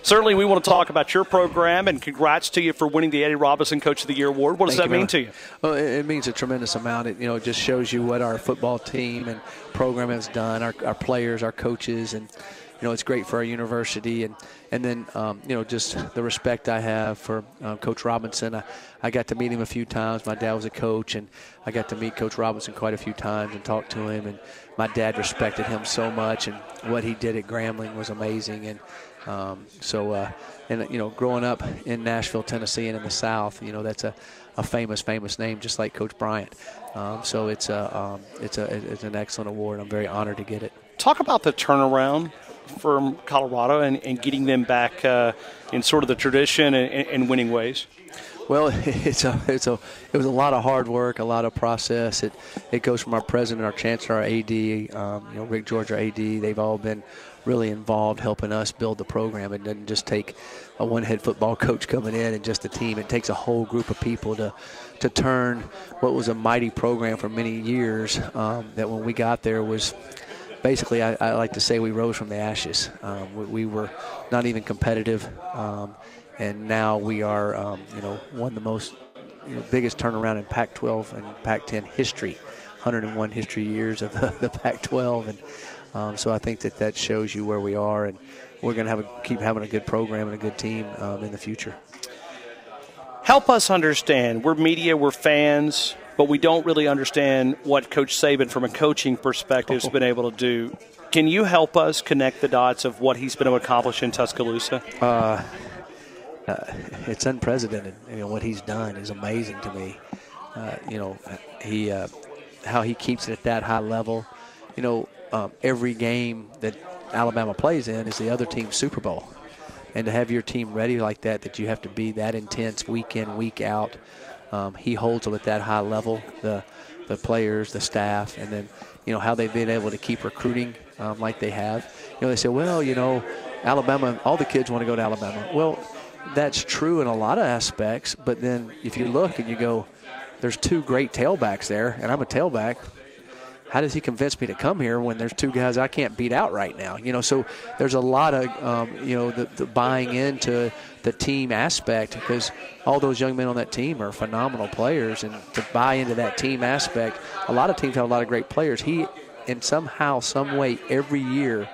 Certainly, we want to talk about your program, and congrats to you for winning the Eddie Robinson Coach of the Year award. What does that mean to you? Well, it means a tremendous amount. It just shows you what our football team and program has done, our players, our coaches, and it's great for our university. And then just the respect I have for Coach Robinson. I got to meet him a few times. My dad was a coach, and I got to meet Coach Robinson quite a few times and talk to him. And my dad respected him so much, and what he did at Grambling was amazing. And growing up in Nashville, Tennessee, and in the South, that's a famous name, just like Coach Bryant. So it's an excellent award. I'm very honored to get it. Talk about the turnaround from Colorado and getting them back in sort of the tradition and winning ways. Well, it was a lot of hard work, a lot of process. It goes from our president, our chancellor, our AD, Rick George, our AD. They've all been really involved helping us build the program. It doesn't just take a one-head football coach coming in and just a team. It takes a whole group of people to turn what was a mighty program for many years that when we got there was basically, I like to say we rose from the ashes. We were not even competitive, and now we are, one of the most biggest turnaround in Pac-12 and Pac-10 history, 101 history years of the Pac-12, and so I think that shows you where we are, and we're going to keep having a good program and a good team in the future. Help us understand. We're media, we're fans, but we don't really understand what Coach Saban, from a coaching perspective, has been able to do. Can you help us connect the dots of what he's been able to accomplish in Tuscaloosa? It's unprecedented. What he's done is amazing to me. How he keeps it at that high level. Every game that Alabama plays in is the other team's Super Bowl. And to have your team ready like that you have to be that intense week in, week out. He holds them at that high level, the players, the staff, and then, how they've been able to keep recruiting like they have. They say, well, Alabama, all the kids want to go to Alabama. Well, that's true in a lot of aspects, but then if you look and you go, there's two great tailbacks there, and I'm a tailback. How does he convince me to come here when there's two guys I can't beat out right now? So there's a lot of, the buying into the team aspect, because all those young men on that team are phenomenal players, and to buy into that team aspect, a lot of teams have a lot of great players. He, in somehow, some way, every year,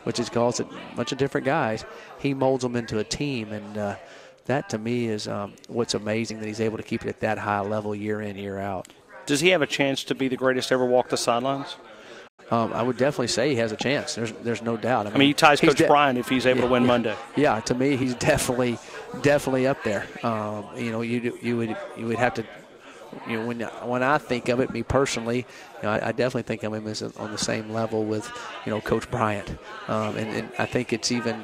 which is called a bunch of different guys, he molds them into a team, and that to me is what's amazing, that he's able to keep it at that high level year in, year out. Does he have a chance to be the greatest to ever walk the sidelines? I would definitely say he has a chance. There's no doubt. I mean, he ties Coach Bryant if he's able to win Monday. Yeah, to me, he's definitely up there. You would have to. When I think of it, me personally, I definitely think of him as on the same level with, Coach Bryant, and I think it's even.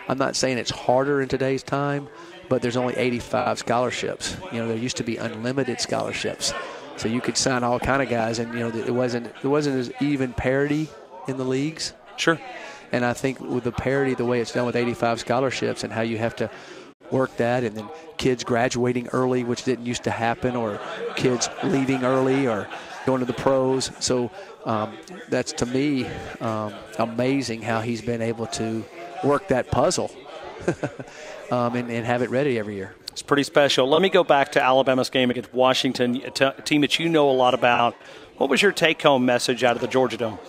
I'm not saying it's harder in today's time, but there's only 85 scholarships. There used to be unlimited scholarships, so you could sign all kind of guys, and it wasn't as even parity in the leagues. Sure. And I think with the parity, the way it's done with 85 scholarships, and how you have to work that, and then kids graduating early, which didn't used to happen, or kids leaving early or going to the pros. So that's, to me, amazing how he's been able to work that puzzle and have it ready every year. It's pretty special. Let me go back to Alabama's game against Washington, a team that you know a lot about. What was your take-home message out of the Georgia Dome?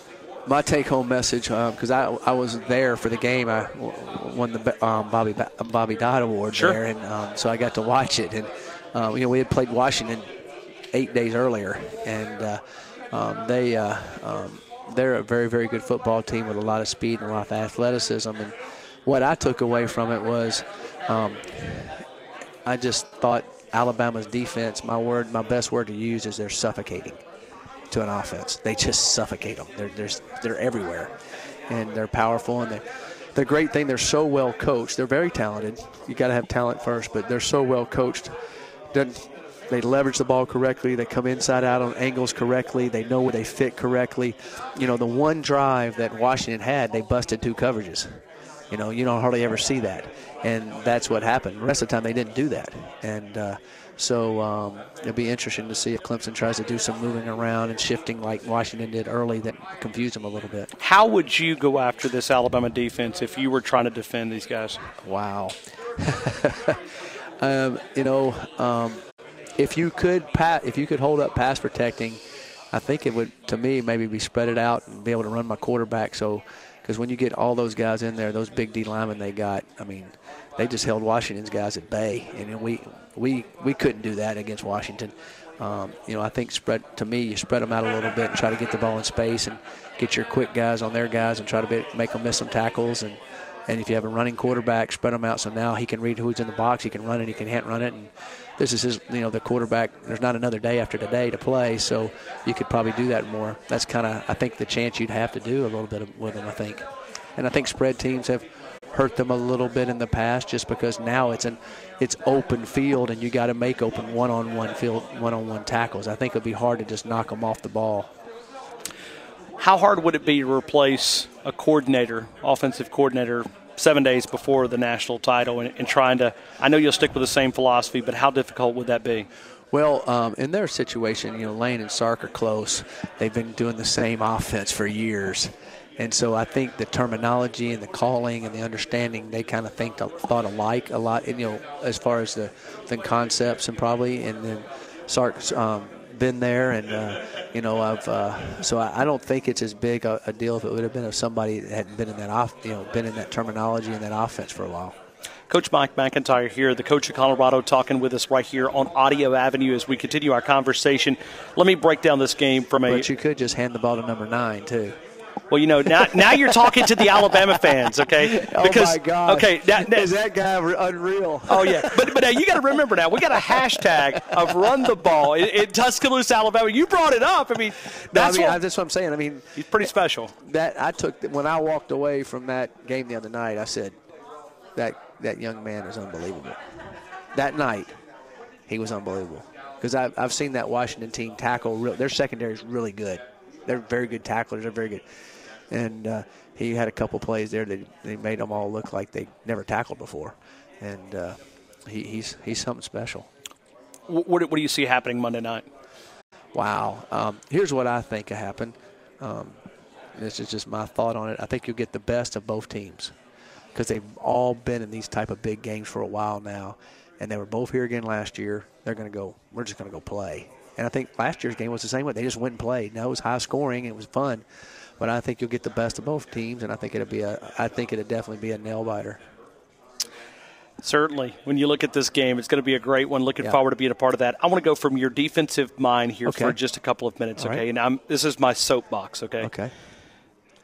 My take-home message, because I was there for the game. I won the Bobby Dodd Award there, and so I got to watch it. And we had played Washington 8 days earlier, and they're a very, very good football team with a lot of speed and a lot of athleticism. And what I took away from it was I just thought Alabama's defense, my best word to use is they're suffocating to an offense. They just suffocate them. They're everywhere, and they're powerful. And the great thing, they're so well coached. They're very talented. You got to have talent first, but they're so well coached. They leverage the ball correctly. They come inside out on angles correctly. They know where they fit correctly. The one drive that Washington had, they busted two coverages. You don't hardly ever see that. And that's what happened. The rest of the time they didn't do that. And so it'll be interesting to see if Clemson tries to do some moving around and shifting like Washington did early that confused them a little bit. How would you go after this Alabama defense if you were trying to defend these guys? Wow. If you could hold up pass protecting, I think it would, to me, maybe be spread it out and be able to run my quarterback. So, because when you get all those guys in there, those big D linemen they got, I mean, they just held Washington's guys at bay, and we couldn't do that against Washington. I think you spread them out a little bit and try to get the ball in space and get your quick guys on their guys and try to make them miss some tackles. And if you have a running quarterback, spread them out so now he can read who's in the box, he can run it, he can hand run it. And this is his, the quarterback. There's not another day after today to play, so you could probably do that more. That's kind of, I think, the chance you'd have to do a little bit with them, I think. And I think spread teams have hurt them a little bit in the past just because now it's open field and you got to make open one-on-one tackles. I think it would be hard to just knock them off the ball. How hard would it be to replace a offensive coordinator, 7 days before the national title and trying to – I know you'll stick with the same philosophy, but how difficult would that be? Well, in their situation, Lane and Sark are close. They've been doing the same offense for years. And so I think the terminology and the calling and the understanding, they kind of thought alike a lot, as far as the concepts and probably. And then Sark's been there, and so I don't think it's as big a deal if it would have been if somebody hadn't been in that been in that terminology and that offense for a while. Coach Mike MacIntyre here, the coach of Colorado, talking with us right here on Audio Avenue as we continue our conversation. Let me break down this game from But you could just hand the ball to number 9 too. Well, now you're talking to the Alabama fans, okay? Because, oh, my God. Okay, is that guy unreal? Oh, yeah. But now you got to remember now, we got a hashtag of run the ball in Tuscaloosa, Alabama. You brought it up. I mean, that's what I'm saying. I mean, he's pretty special. When I walked away from that game the other night, I said, that young man is unbelievable. That night, he was unbelievable. Because I've seen that Washington team tackle. Their secondary is really good. They're very good tacklers. They're very good. And he had a couple plays there that they made them all look like they never tackled before. And he's something special. What do you see happening Monday night? Wow. Here's what I think will happen. This is just my thought on it. I think you'll get the best of both teams because they've all been in these type of big games for a while now. And they were both here again last year. We're just going to go play. And I think last year's game was the same way. They just went and played. Now it was high scoring. It was fun. But I think you'll get the best of both teams, and I think it'll definitely be a nail-biter. Certainly. When you look at this game, it's going to be a great one. Looking forward to being a part of that. I want to go from your defensive mind here for just a couple of minutes, okay? Right. And this is my soapbox, okay? Okay.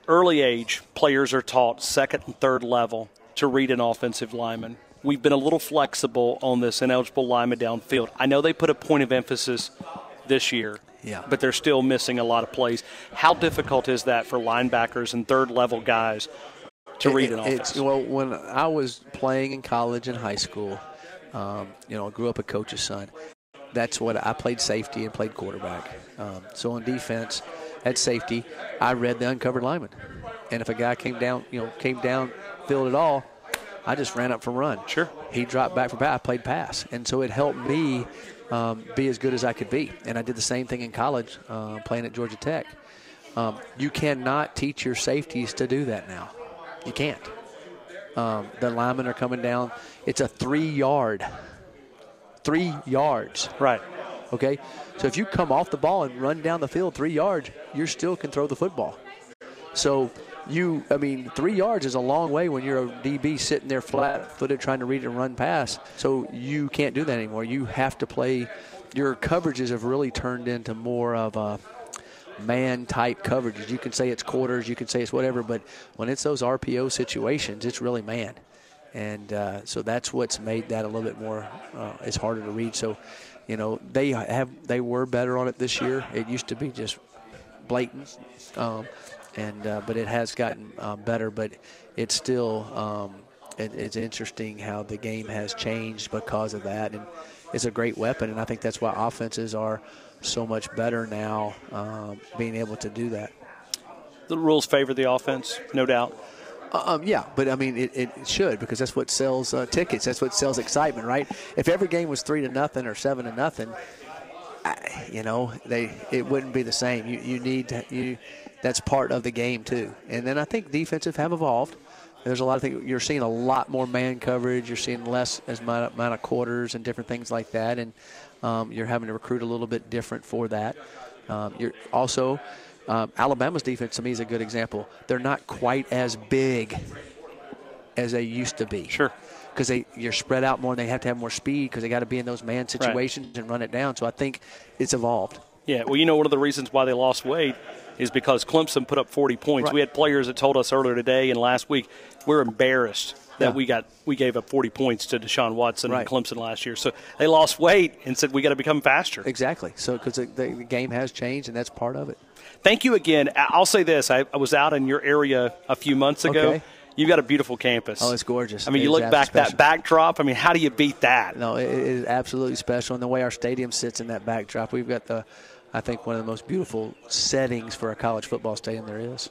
Early age, players are taught second and third level to read an offensive lineman. We've been a little flexible on this ineligible lineman downfield. I know they put a point of emphasis this year. Yeah. But they're still missing a lot of plays. How difficult is that for linebackers and third-level guys to read an offense? Well, when I was playing in college and high school, I grew up a coach's son. That's what I played safety and played quarterback. So on defense, at safety, I read the uncovered lineman. And if a guy came down field at all, I just ran up for run. Sure. He dropped back for pass. I played pass. And so it helped me be as good as I could be. And I did the same thing in college playing at Georgia Tech. You cannot teach your safeties to do that now. You can't. The linemen are coming down. It's a 3 yard. 3 yards. Right. Okay? So if you come off the ball and run down the field 3 yards, you still can throw the football. So 3 yards is a long way when you're a DB sitting there flat-footed trying to read and run pass. So you can't do that anymore. You have to play. Your coverages have really turned into more of a man-type coverages. You can say it's quarters, you can say it's whatever, but when it's those RPO situations, it's really man. And so that's what's made that a little bit more it's harder to read. So, they were better on it this year. It used to be just blatant. But it has gotten better, but it's still it's interesting how the game has changed because of that, and it's a great weapon, and I think that's why offenses are so much better now, being able to do that. The rules favor the offense, no doubt. Yeah, but I mean, it should, because that's what sells tickets. That's what sells excitement, right? If every game was 3-0 or 7-0, it wouldn't be the same. You need to, that's part of the game too. And then I think defensive have evolved. There's a lot of things. You're seeing a lot more man coverage. You're seeing less amount of quarters and different things like that. And you're having to recruit a little bit different for that. You're also Alabama's defense to me is a good example. They're not quite as big as they used to be. Sure. Because you're spread out more and they have to have more speed because they got to be in those man situations right. and run it down. So I think it's evolved. Yeah, well, one of the reasons why they lost weight is because Clemson put up 40 points. Right. We had players that told us earlier today and last week we're embarrassed that we gave up 40 points to Deshaun Watson and Clemson last year. So they lost weight and said we got to become faster. Exactly. So because the game has changed and that's part of it. Thank you again. I'll say this. I was out in your area a few months ago. Okay. You've got a beautiful campus. Oh, it's gorgeous. I mean, you look back, special. that backdrop, I mean, how do you beat that? No, it is absolutely special. And the way our stadium sits in that backdrop, we've got I think one of the most beautiful settings for a college football stadium there is.